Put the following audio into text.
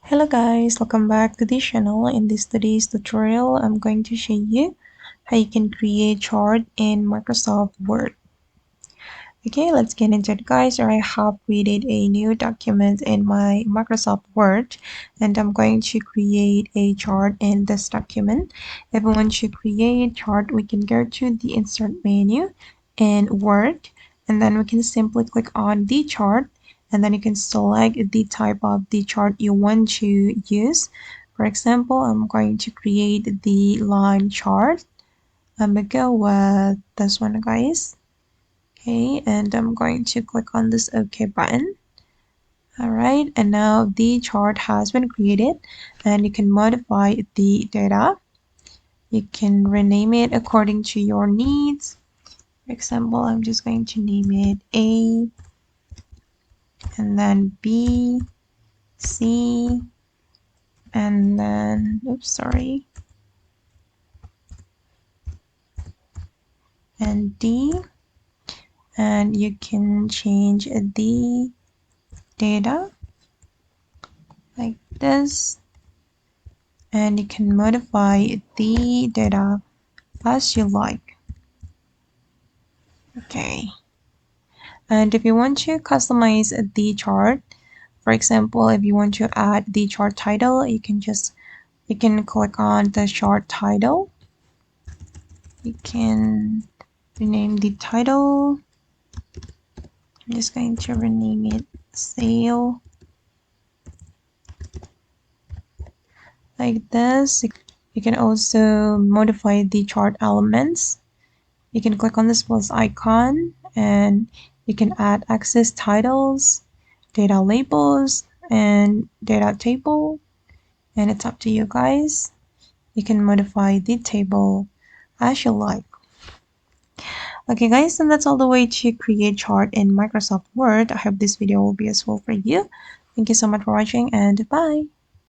Hello guys, welcome back to the channel. In today's tutorial, I'm going to show you how you can create chart in Microsoft Word. Okay, let's get into it guys. I have created a new document in my Microsoft Word and I'm going to create a chart in this document. If we want to create chart, we can go to the insert menu in Word and then we can simply click on the chart and then you can select the type of the chart you want to use. For example, I'm going to create the line chart. I'm gonna go with this one guys. Okay, and I'm going to click on this OK button. Alright, and now the chart has been created and you can modify the data. You can rename it according to your needs. For example, I'm just going to name it A and then B, C, and then, oops, sorry, and D. And you can change the data like this. And you can modify the data as you like. Okay, and if you want to customize the chart, for example, if you want to add the chart title, you can click on the chart title. You can rename the title. I'm just going to rename it sale like this. You can also modify the chart elements. You can click on this plus icon and you can add access titles, data labels, and data table. And it's up to you guys. You can modify the table as you like. Okay guys, and that's all the way to create chart in Microsoft Word. I hope this video will be useful for you. Thank you so much for watching and bye.